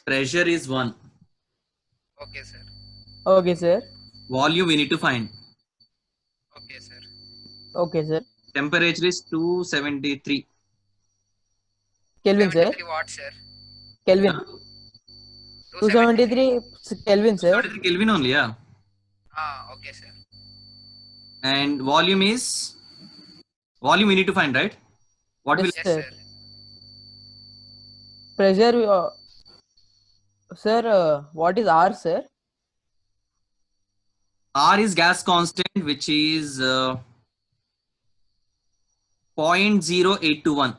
Pressure is 1. Okay, sir. Okay, sir. Volume we need to find. Okay, sir. Okay, sir. Temperature is 273. Kelvin, sir. 73 watts, sir. Kelvin. Huh? 273 Kelvin, sir. 273 Kelvin only, yeah. Okay, sir. And volume we need to find, right? What will Yes, Yes, sir. sir. Pressure, sir, what is R, sir? R is gas constant, which is 0.0821.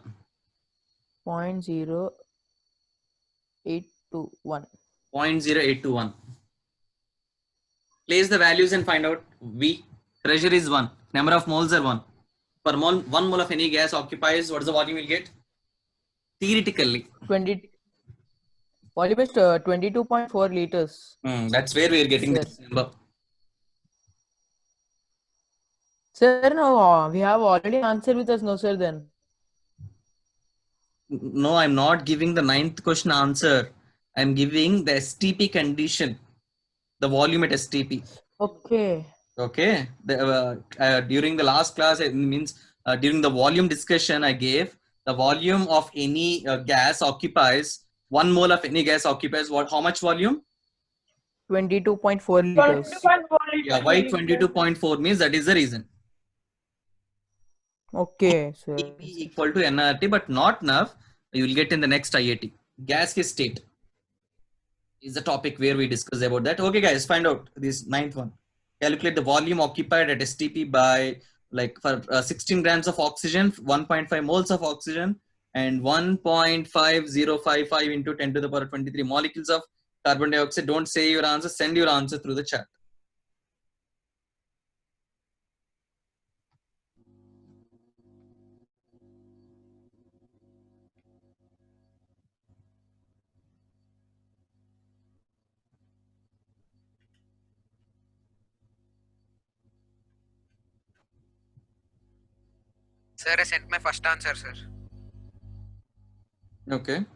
0.0821. 0.0821. Place the values and find out V. Pressure is 1. Number of moles are 1. Per mole, 1 mole of any gas occupies, what is the volume we'll get? Theoretically. 20. Volume is 22.4 liters. That's where we are getting Sir. this number. Sir, no, we have already answered with us, no, sir, then. No, I'm not giving the 9th question answer. I'm giving the STP condition, the volume at STP. Okay. Okay. During the last class, it means during the volume discussion I gave, the volume of any gas occupies, 1 mole of any gas occupies what? How much volume? 22.4 liters. Yeah, why 22.4 means that is the reason. Okay, sir. TP equal to nRT, but not enough. You will get in the next IIT. Gaseous state is the topic where we discuss about that. Okay, guys, find out this 9th one. Calculate the volume occupied at STP by, like, for 16 grams of oxygen, 1.5 moles of oxygen, and 1.5055 into 10 to the power 23 molecules of carbon dioxide. Don't say your answer, send your answer through the chat. Sir, I sent my first answer, sir. Okay.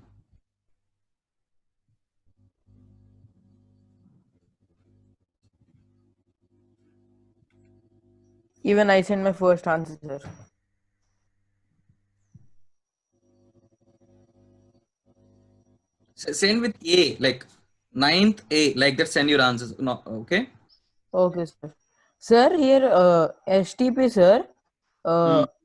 Even I sent my first answer, sir. Send with A, like 9th A, like that, send your answers. No, okay. Okay, sir. Sir, here STP, sir,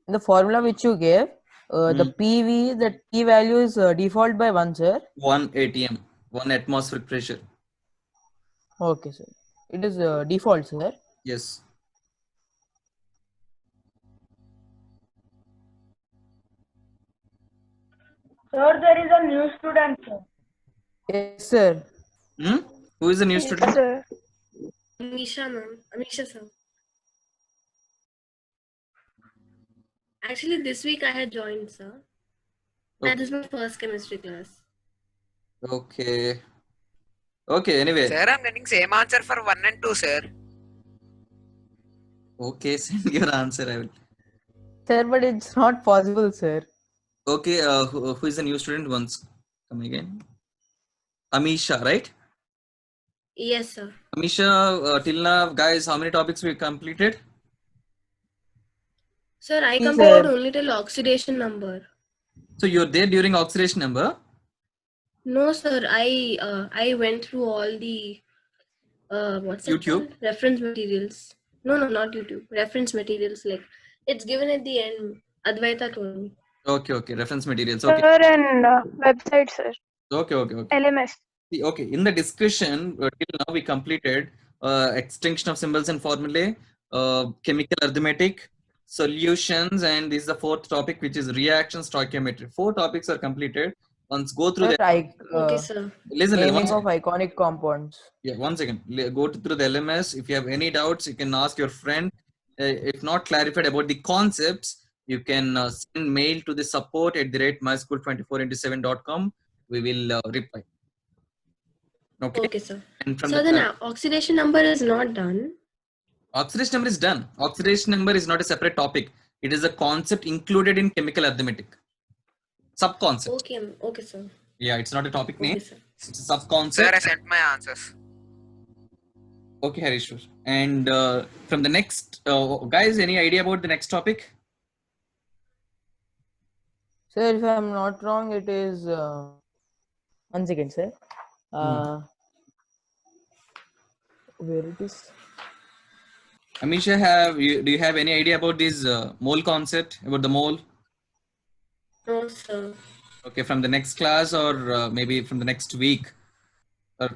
the formula which you gave, the PV, the P value is default by 1, sir. 1 ATM, 1 atmospheric pressure. Okay, sir. It is default, sir. Yes. Sir, there is a new student, sir. Yes, sir. Who is the new student? Sir. Amisha, ma'am. Amisha, sir. Actually, this week I had joined, sir. And this is my first chemistry class. Okay. Okay, anyway. Sir, I'm getting same answer for 1 and 2, sir. Okay, send your answer. I will. Sir, but it's not possible, sir. Okay, who is the new student? Once come again. Amisha, right? Yes, sir. Amisha, till now, guys, how many topics we completed? Sir, I Yes, completed sir. only till oxidation number. So you're there during oxidation number? No, sir. I went through all the what's it YouTube? called? Reference materials. No, not YouTube. Reference materials. Like it's given at the end. Advaita told me. Okay. Reference materials. Okay. Sir, and website, sir. Okay. LMS. Okay, in the discussion till now we completed extinction of symbols and formulae, chemical arithmetic, solutions, and this is the 4th topic, which is reaction stoichiometry. 4 topics are completed. Once go through Sir, Okay, sir. listen, naming of iconic compounds. Yeah, 1 second. Go through the LMS. If you have any doubts, you can ask your friend. If not clarified about the concepts, you can send mail to the support@myschool24x7.com. We will reply. Okay, sir. And from So then oxidation number is not done. Oxidation number is done. Oxidation number is not a separate topic. It is a concept included in chemical arithmetic. Sub-concept. Okay, sir. Yeah, it's not a topic name. Okay, sir. It's a sub-concept. Sir, I sent my answers. Okay, Harishwar. And from the next, guys, any idea about the next topic? Sir, if I'm not wrong, it is 1 second, sir. Where it is? Amisha, do you have any idea about this mole concept, about the mole? No, sir. Okay, from the next class or maybe from the next week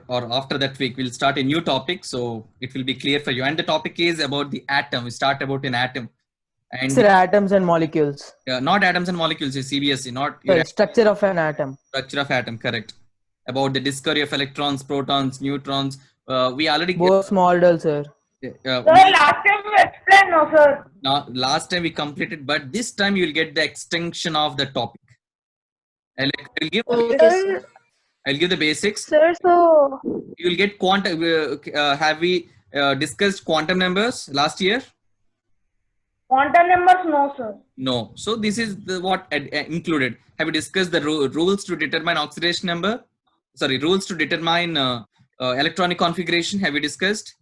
or after that week, we'll start a new topic. So it will be clear for you. And the topic is about the atom. We start about an atom. And Sir, atoms and molecules. not atoms and molecules, it's CBSE, not Sorry, your structure of an atom. structure of atom, correct. About the discovery of electrons, protons, neutrons. We already Both small dull, sir. Sir, last time you explained, no, sir. now last time we completed, but this time you will get the extension of the topic. I'll give Okay, I'll give the basics. Sir, so You will get quantum. Have we discussed quantum numbers last year? quantum numbers, no, sir. No. So this is what included. Have we discussed the rules to determine oxidation number? Sorry, rules to determine electronic configuration. Have we discussed?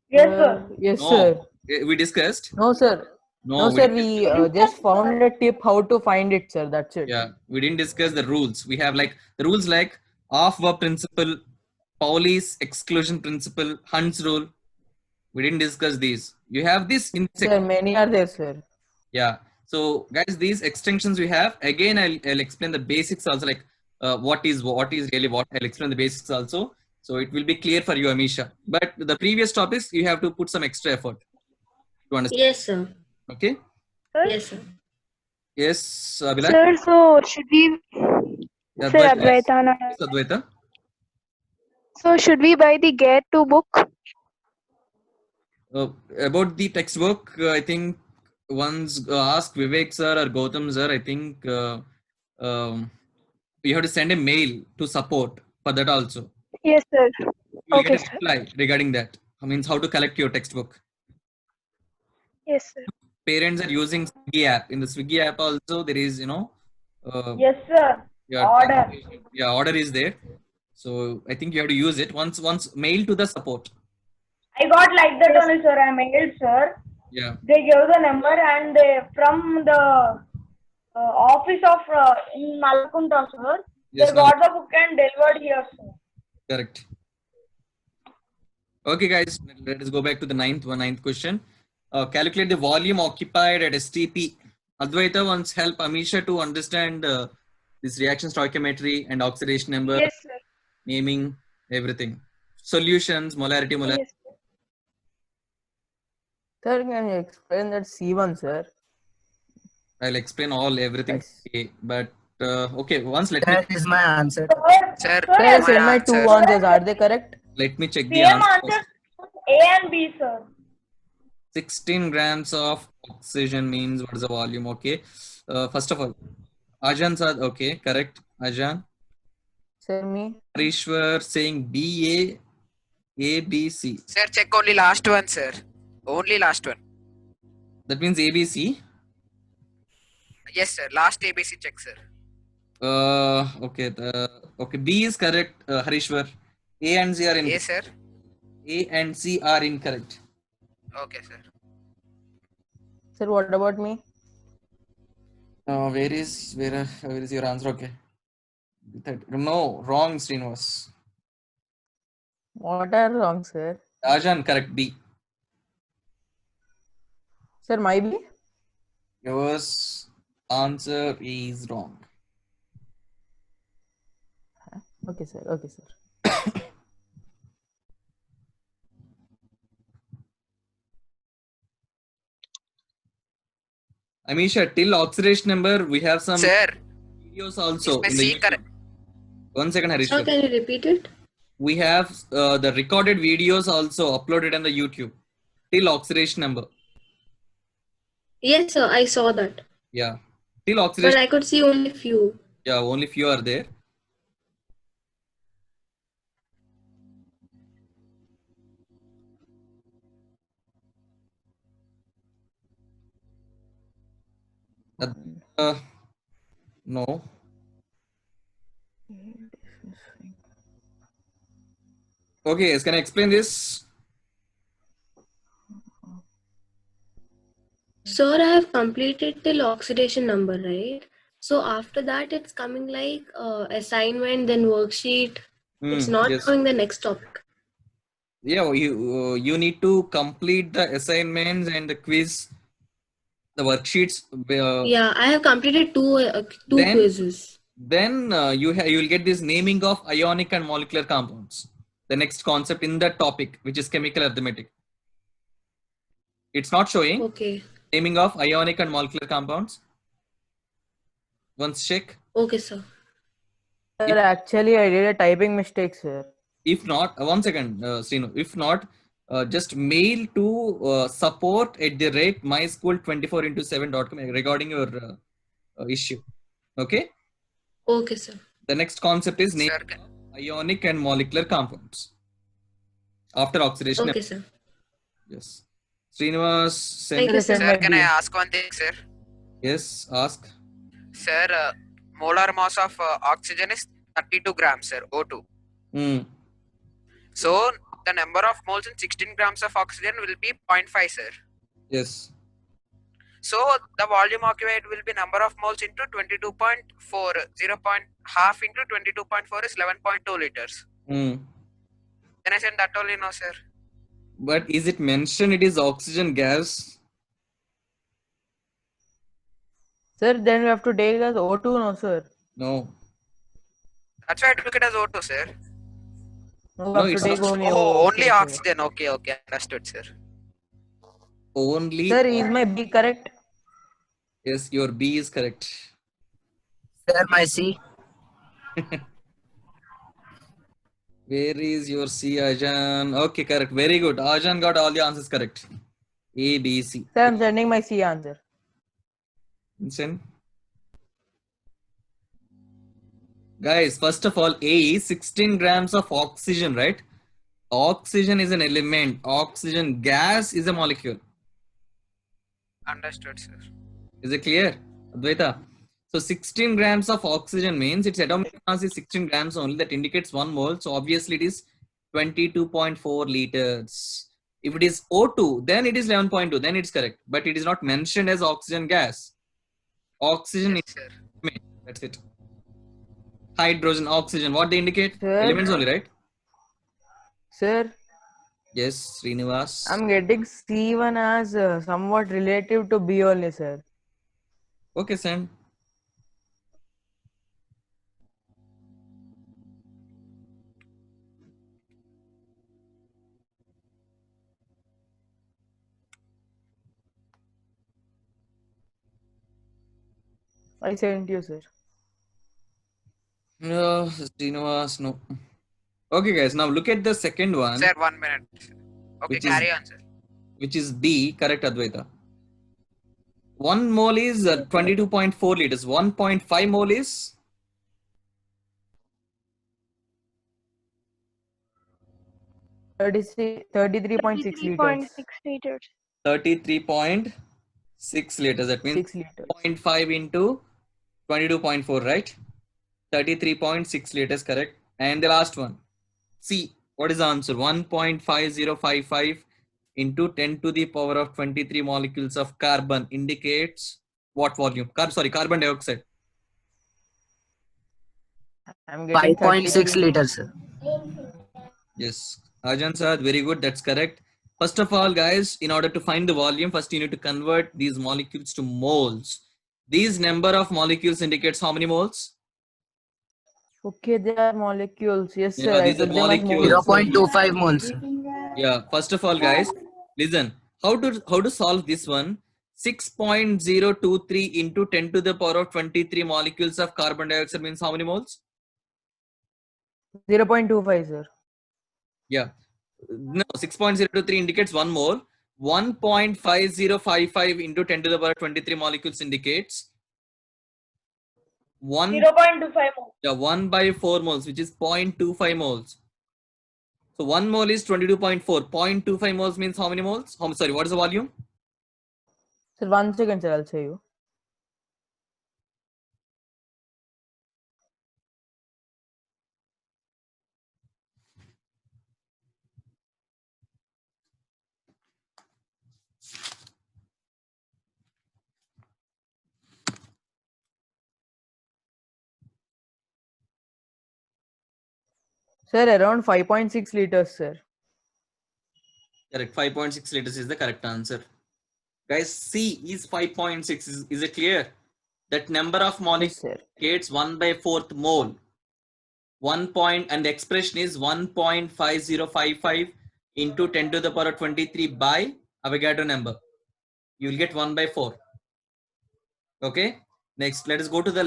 Yes, sir. Yes, No. sir. We discussed. No, sir. No, we sir. didn't. We just found a tip how to find it, sir. That's it. Yeah, we didn't discuss the rules. We have like the rules like off-verb principle, Pauli's exclusion principle, Hund's rule. We didn't discuss these. You have this in Sir, many are there, sir. yeah. So guys, these extensions we have. Again, I'll explain the basics also, like what is really what. I'll explain the basics also. So it will be clear for you, Amisha. But the previous topics, you have to put some extra effort to understand. yes, sir. Okay. Yes, sir. Yes, Abhilash. Sir, so should we, sir, Advaita, Yes, Advaita. so should we buy the Get to book? About the textbook, I think once ask Vivek sir or Gautam sir. I think you have to send a mail to support for that also. Yes, sir. You will Okay, get a sir. reply regarding that. I means how to collect your textbook. Yes, sir. Parents are using Swiggy app. In the Swiggy app also there is Yes, sir. yeah, Order. yeah, order is there. So I think you have to use it once mail to the support. I got like that only, sir. I mailed, sir. Yeah. They gave the number and they, from the office of in Nalakunta, sir. Yes, They got the book and delivered here, sir. Correct. Okay, guys, let us go back to the ninth question. Calculate the volume occupied at STP. Advaita wants help Amisha to understand this reaction stoichiometry and oxidation number, Yes, sir. naming, everything. Solutions, molarity. Yes, sir. Sir, can you explain that C1, sir? I'll explain everything. Yes. Okay, but okay, once let me That is my answer. Sir, Sir, I my sent my two answer. answers. Are they correct? let me check the Same answer. answer A and B, sir. 16 grams of oxygen means what is the volume? Okay. First of all, Ajan said okay, correct. Ajan. Sir, me. Harishwar saying B A B C. Sir, check only last one, sir. Only last one. That means ABC. Yes, sir. Last ABC check, sir. Okay. Okay. B is correct. Harishwar. A and C are A, incorrect. sir. A and C are incorrect. Okay, sir. Sir, what about me? Where is your answer? Okay. No, wrong, Srinivas. What are wrong, sir? Ajan, correct. B. Sir, my B? Yours answer is wrong. Okay, sir. Okay, sir. Amisha, till oxidation number, we have some Sir, videos also. is my in the C YouTube. correct? 1 second, So Harishwar. can you repeat it? We have the recorded videos also uploaded on the YouTube till oxidation number. Yes, sir. I saw that. Yeah, till But oxidation. I could see only few. Yeah, only few are there. No. Okay, guys, can I explain this? Sir, I have completed till oxidation number, right? So after that, it's coming like assignment, then worksheet. It's not Yes. showing the next topic. Yeah, you need to complete the assignments and the quiz, the worksheets. Yeah, I have completed two Then quizzes. you will get this naming of ionic and molecular compounds. The next concept in that topic, which is chemical arithmetic. It's not showing Okay. naming of ionic and molecular compounds. Once check. Okay, sir. Sir, actually, I did a typing mistake, sir. If not, one second, Srinu. If not, just mail to support@myschool24x7.com regarding your issue. Okay. Okay, sir. The next concept is name Sir, ionic and molecular compounds after oxidation. Okay, sir. Yes. Srinivas, Thank you, Sir, sir. sir, can I ask one thing, sir? yes, ask. Sir, molar mass of oxygen is 32 grams, sir, O2. Mm. So the number of moles in 16 grams of oxygen will be 0.5, sir. Yes. So the volume occupied will be number of moles into 22.4. 0.5 into 22.4 is 11.2 liters. Mm. Can I send that only? No, sir. But is it mentioned it is oxygen gas? Sir, then we have to take as O2, no, sir. No. That's why I took it as O2, sir. No, we No, have to it's take not. only Oh, only O2, sir. oxygen. Okay, okay. Understood, sir. Only. Sir, is my B correct? Yes, your B is correct. Sir, my C. Where is your C, Ajan? Okay, correct. Very good. Ajan got all the answers correct. A, B, C. Sir, I'm sending my C answer. Listen. Guys, first of all, A is 16 grams of oxygen, right? Oxygen is an element. Oxygen gas is a molecule. Understood, sir. Is it clear, Advaita? So 16 grams of oxygen means its atomic mass is 16 grams only. That indicates 1 mole. So obviously it is 22.4 liters. If it is O2, then it is 11.2. Then it's correct. But it is not mentioned as oxygen gas. Oxygen Yes, is sir. element. That's it. Hydrogen, oxygen. What they indicate? Sir. Elements only, right? Sir, Yes, Srinivas. I'm getting C1 as somewhat relative to B only, sir. Okay, Sam. I sent you, sir. No, Srinivas, no. Okay, guys. Now look at the second one, Sir, 1 minute. Okay, Which carry is- on, sir. which is B. Correct, Advaita. 1 mole is 22.4 liters. 1.5 mole is 33.6 liters. 33.6 liters. That means 6 liters. 0.5 into 22.4, right? 33.6 liters, correct. And the last one, C. What is the answer? 1.5055 into 10 to the power of 23 molecules of carbon indicates what volume? Carbon dioxide. I'm getting 5.6 33. liters, sir. Yes, Arjan sir, very good. That's correct. First of all, guys, in order to find the volume, first you need to convert these molecules to moles. These number of molecules indicates how many moles? Okay, they are molecules. Yes, Yeah, sir. I these are took them as molecules. moles, sir. 0.25 moles, sir. Yeah, first of all, guys, listen. How to solve this one? 6.023 into 10 to the power of 23 molecules of carbon dioxide means how many moles? 0.25, sir. Yeah. No, 6.023 indicates 1 mole. 1.5055 into 10 to the power 23 molecules indicates 0.25 more. 1 by 4 moles, which is 0.25 moles. So 1 mole is 22.4. 0.25 moles means how many moles? Sorry, what is the volume? Sir, 1 second, sir. I'll show you. Sir, around 5.6 liters, sir. Correct. 5.6 liters is the correct answer. Guys, C is 5.6. Is it clear? That number of Yes, molecules sir. indicates 1/4 mole. 1 point, and the expression is 1.5055 into 10 to the power 23 by Avogadro number. You will get 1/4. Okay. Next, let us go to the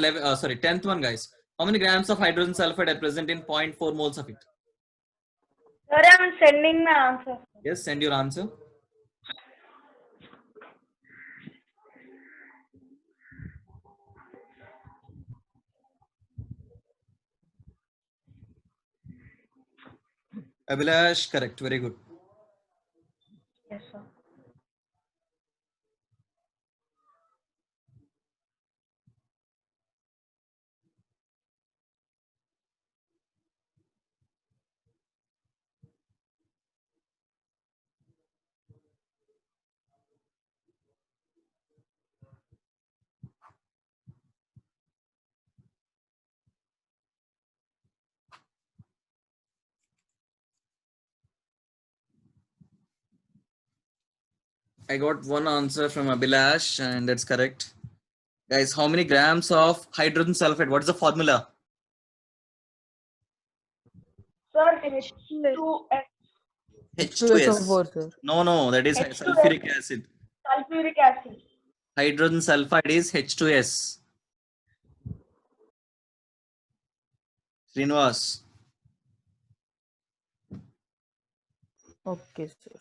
10th one, guys. How many grams of hydrogen sulfide are present in 0.4 moles of it? Sir, I'm sending my answer. Yes, send your answer. Abhilash, correct. Very good. Yes, sir. I got one answer from Abhilash, and that's correct. Guys, how many grams of hydrogen sulfide? What is the formula? Sir, H2S. H2S. H2SO4, sir. No, that is H2S. sulfuric acid. Sulfuric acid. Hydrogen sulfide is H2S. Srinivas. Okay, sir.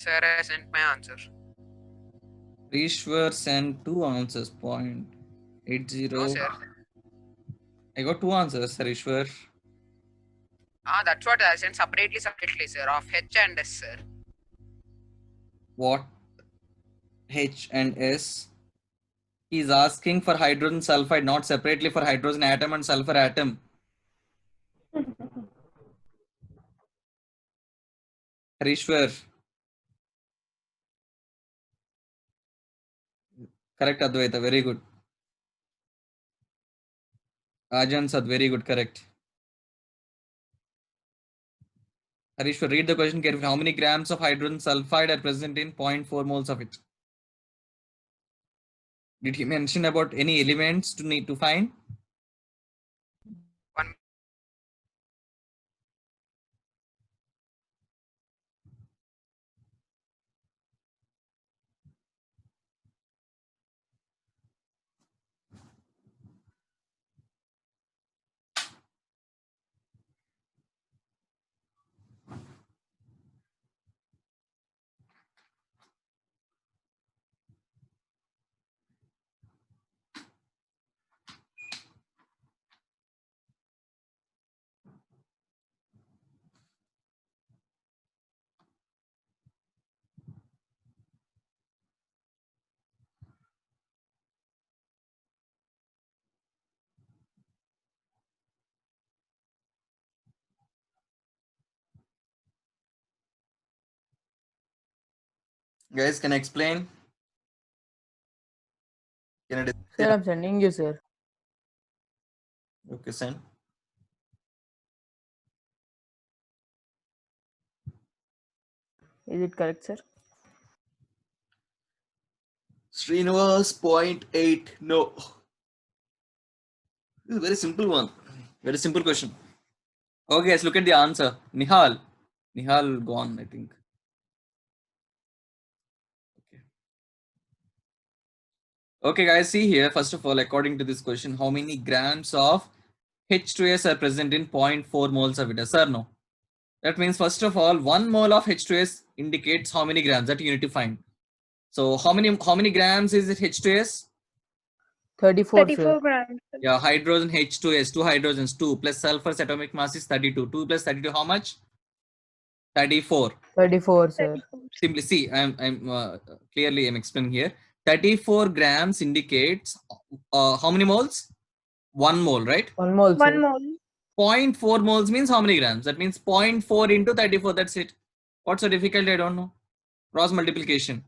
Sir, I sent my answer. Ishwar sent 2 answers. 0.80. No, sir. I got 2 answers, sir. Ishwar. That's what I sent separately, sir, of H and S, sir. What? H and S. He's asking for hydrogen sulfide, not separately for hydrogen atom and sulfur atom. Harishwar. Correct, Advaita. Very good. Ajan Sad. Very good. Correct. Harishwar, read the question carefully. How many grams of hydrogen sulfide are present in 0.4 moles of it? Did he mention about any elements to need to find? One. Guys, can I explain? Can I Sir, I'm sending you, sir. Okay, send. Is it correct, sir? Srinivas 0.8. No. This is a very simple one. Very simple question. Okay, guys, look at the answer. Nihal. Nihal gone, I think. Okay, guys, see here. First of all, according to this question, how many grams of H2S are present in 0.4 moles of it? Yes or no? That means, first of all, 1 mole of H2S indicates how many grams that you need to find. So how many grams is it H2S? 34, 34 sir. grams. Yeah, hydrogen H2S, 2 hydrogens, 2 plus sulfur's atomic mass is 32. 2 plus 32, how much? 34. 34, sir. Simply see, I'm clearly I'm explaining here. 34 grams indicates how many moles? 1 mole, right? 1 mole, sir. 1 mole. 0.4 moles means how many grams? That means 0.4 into 34. That's it. What's so difficult? I don't know. Cross multiplication.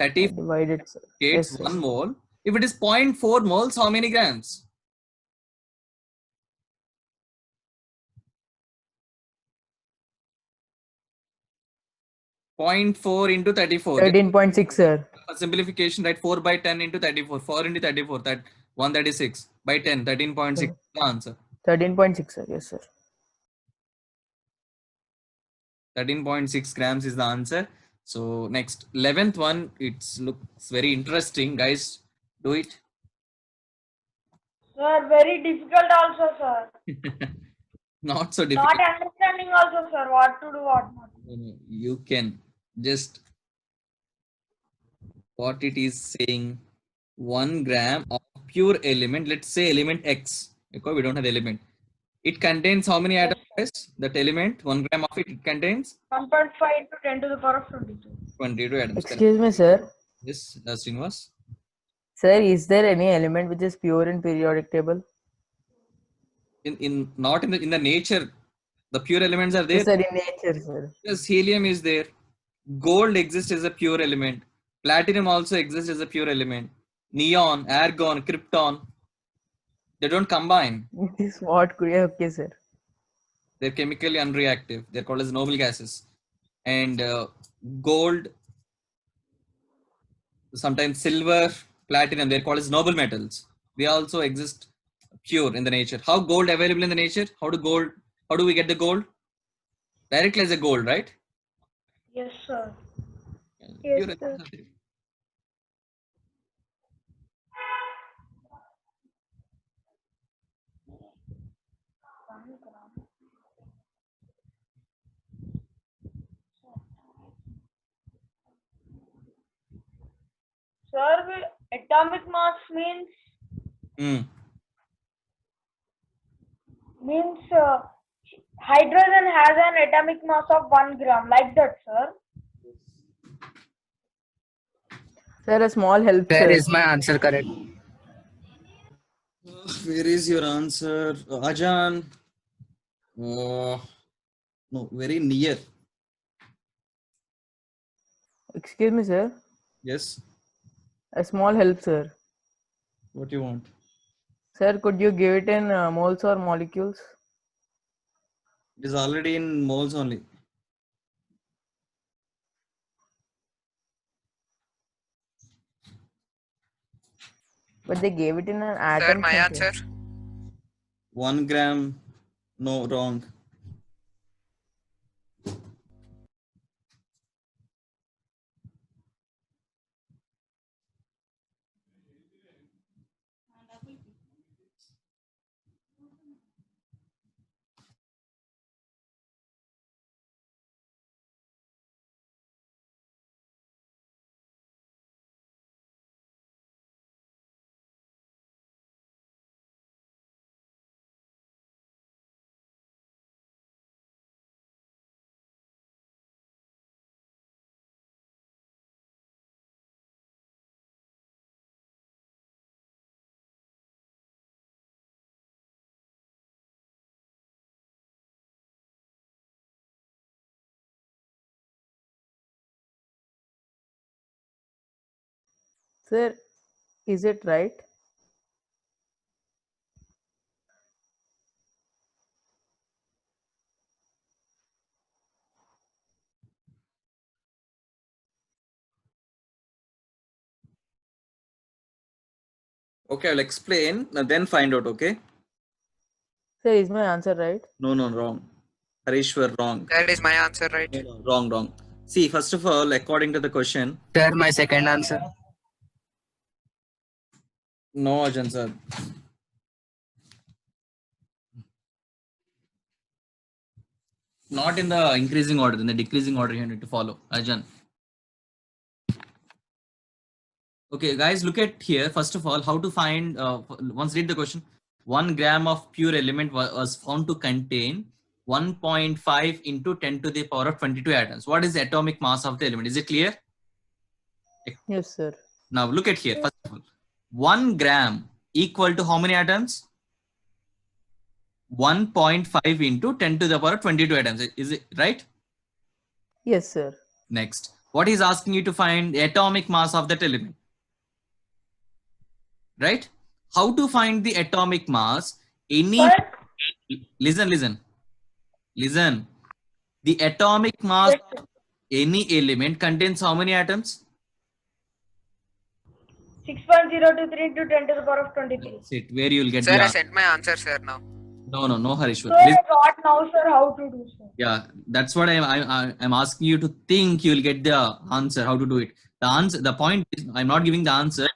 34 Divided, sir. indicates Yes, sir. 1 mole. If it is 0.4 moles, how many grams? Point 4 into 34. 13.6, sir. Simplification, right? 4 by 10 into 34. 4 into 34. That 136 by 10. 13.6. The answer. 13.6, sir. Yes, sir. 13.6 grams is the answer. So next 11th one, it looks very interesting. Guys, do it. Sir, very difficult also, sir. Not so difficult. Not understanding also, sir. What to do, what not. You can just what it is saying. 1 gram of pure element. Let's say element X. Because we don't have the element. It contains how many atoms? Guys? That element, 1 gram of it contains 1.5 into 10 to the power of 22. 22 atoms. Excuse me, sir. Yes, that's Srinivas. Sir, is there any element which is pure in periodic table? In not in the nature, the pure elements are there. Yes, sir, in nature, sir. Yes, helium is there. Gold exists as a pure element. Platinum also exists as a pure element. Neon, argon, krypton. They don't combine. This what could okay, sir. They're chemically unreactive. They're called as noble gases. And gold, sometimes silver, platinum, they're called as noble metals. They also exist pure in the nature. How gold available in the nature? How do we get the gold? Directly as a gold, right? Yes, sir. Pure Yes, sir. Sir, atomic mass means hydrogen has an atomic mass of 1 gram, like that, sir. Sir, a small help, Where sir. is my answer correct? Where is your answer? Ajan? No, very near. Excuse me, sir. Yes. A small help, sir. What do you want? Sir, could you give it in moles or molecules? It is already in moles only. But they gave it in an Sir, atom. my something. answer. 1 gram. No, wrong. Sir, is it right? Okay, I'll explain. Then find out, okay? Sir, is my answer right? No, wrong. Harishwar, wrong. That is my answer, right? No, wrong. See, first of all, according to the question. Sir, my second answer. No, Ajan sir. Not in the increasing order, in the decreasing order you need to follow, Ajan. Okay, guys, look at here. First of all, how to find, once read the question. 1 gram of pure element was found to contain 1.5 into 10 to the power of 22 atoms. What is the atomic mass of the element? Is it clear? Yes, sir. Now look at here. First of all, 1 gram equal to how many atoms? 1.5 into 10 to the power of 22 atoms. Is it right? Yes, sir. Next, what is asking you to find the atomic mass of that element? Right? How to find the atomic mass? Any Sir, listen. The atomic mass yes, sir. of any element contains how many atoms? 6.023 into 10 to the power of 23. That's it. Where you will get Sir, the I answer. sent my answer, sir, now. No, Harishwar. Sir, I got now, sir, how to do, sir. Yeah, that's what I'm asking you to think. You'll get the answer. How to do it? The answer. The point is, I'm not giving the answer.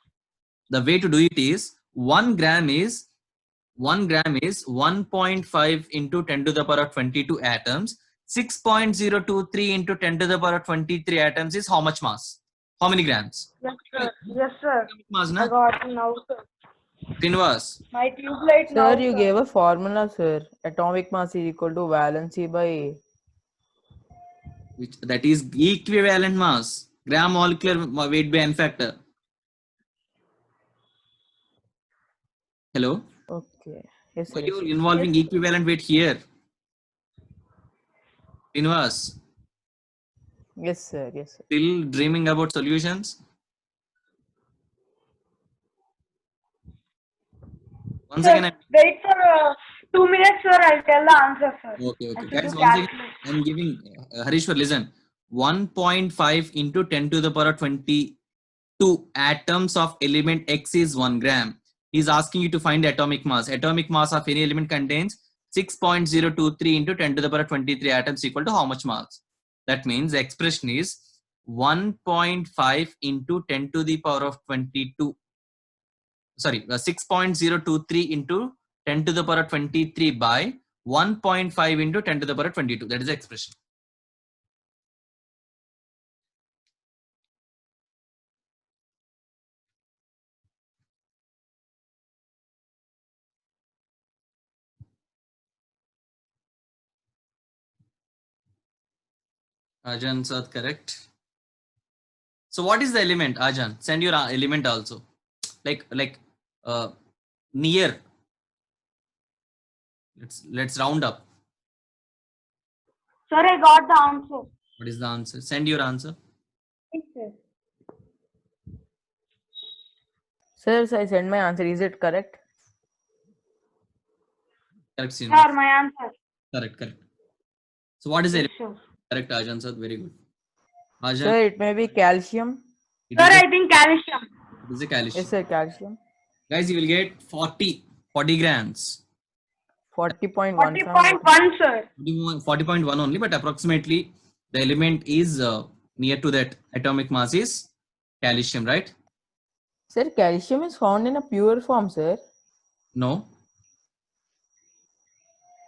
The way to do it is 1 gram is 1.5 into 10 to the power of 22 atoms. 6.023 into 10 to the power of 23 atoms is how much mass? How many grams? Yes, sir. Yes, sir. Mass, I na? got now, sir. Srinivas. My tube light now, Sir, you gave a formula, sir. Atomic mass is equal to valency by. That is equivalent mass. Gram molecular weight by n factor. Hello? Okay. Yes, Why sir. you're Yes, sir. involving Yes. equivalent weight here? Srinivas, Yes, sir. Yes, sir. still dreaming about solutions? Once Sir, again, wait for 2 minutes, sir. I'll tell the answer, sir. okay. I should Guys, do once again, calculation. I'm giving, Harishwar, listen. 1.5 into 10 to the power of 22 atoms of element X is 1 gram. He's asking you to find the atomic mass. Atomic mass of any element contains 6.023 into 10 to the power of 23 atoms equal to how much mass? That means the expression is 1.5 into 10 to the power of 22. Sorry, 6.023 into 10 to the power of 23 by 1.5 into 10 to the power of 22. That is the expression. Ajan, sir, correct. So what is the element, Ajan? Send your element also. Like near. Let's round up. Sir, I got the answer. What is the answer? Send your answer. Yes, sir. Sir, I sent my answer. Is it correct? Correct, Srinivas. Sir, my answer. Correct. So what is the Yes, element? sir. Correct, Ajan, sir. Very good. Ajan, Sir, it may be calcium. it Sir, is I think calcium. a calcium. Yes, sir. Calcium. Guys, you will get 40 grams. 40.1. 40.1, sir. 40.1 only, but approximately the element is near to that atomic mass is calcium, right? Sir, calcium is found in a pure form, sir. No.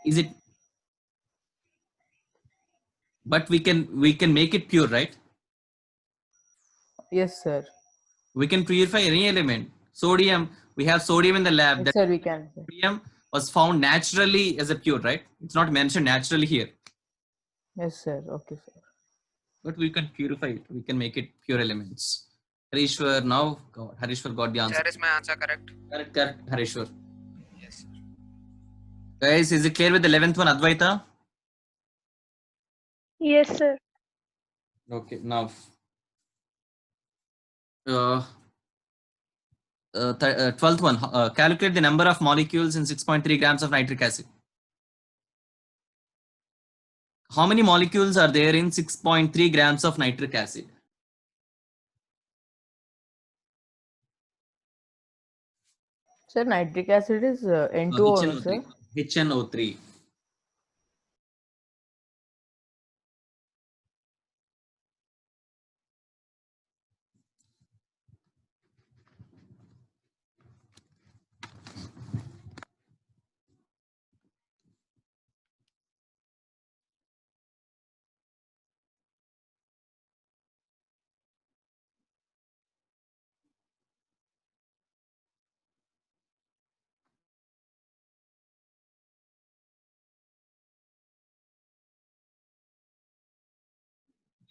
Is it? But we can make it pure, right? Yes, sir. We can purify any element. Sodium, we have sodium in the lab. Yes, That sir, we can. Sir. sodium was found naturally as a pure, right? It's not mentioned naturally here, Yes, sir. Okay, sir. but we can purify it. We can make it pure elements. Harishwar, now Harishwar got the answer. Sir, is my answer correct? Correct, Harishwar. Yes, sir. Guys, is it clear with the 11th one, Advaita? Yes, sir. Okay, now 12th one, calculate the number of molecules in 6.3 grams of nitric acid. How many molecules are there in 6.3 grams of nitric acid? Sir, nitric acid is N2O, sir. HNO3.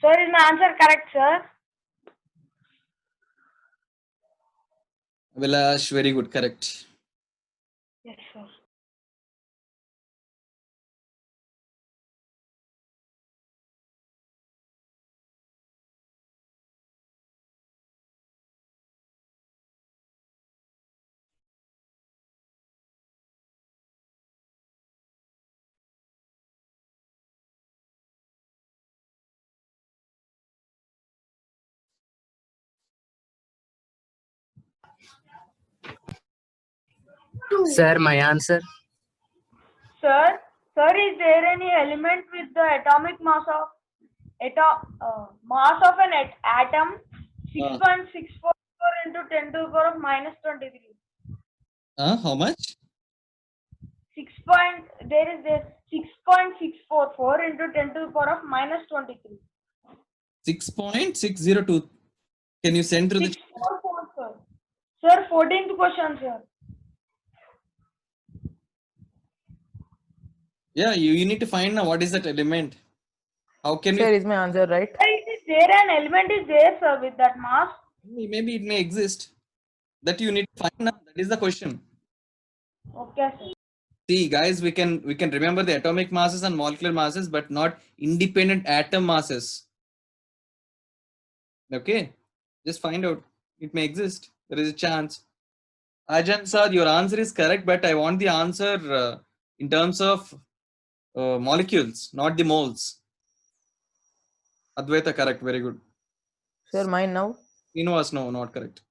Sir, is my answer correct, sir? Vilash, very good, correct. Yes, sir. Sir, my answer. Sir, is there any element with the atomic mass of an atom 6.644 into 10 to the power of minus 23? How much? There is this 6.644 into 10 to the power of minus 23. 6.602. Can you send through the 644, sir. Sir, 14th question, sir. Yeah, you need to find now what is that element. How can Sir, we? is my answer right? Sir, is there an element is there, sir, with that mass? Maybe it may exist. That you need to find now. That is the question. Okay, sir. See, guys, we can remember the atomic masses and molecular masses, but not independent atom masses. Okay, just find out. It may exist. There is a chance. Ajan sir, your answer is correct, but I want the answer in terms of molecules, not the moles. Advaita, correct. Very good. Sir, mine now. Srinivas, no, not correct.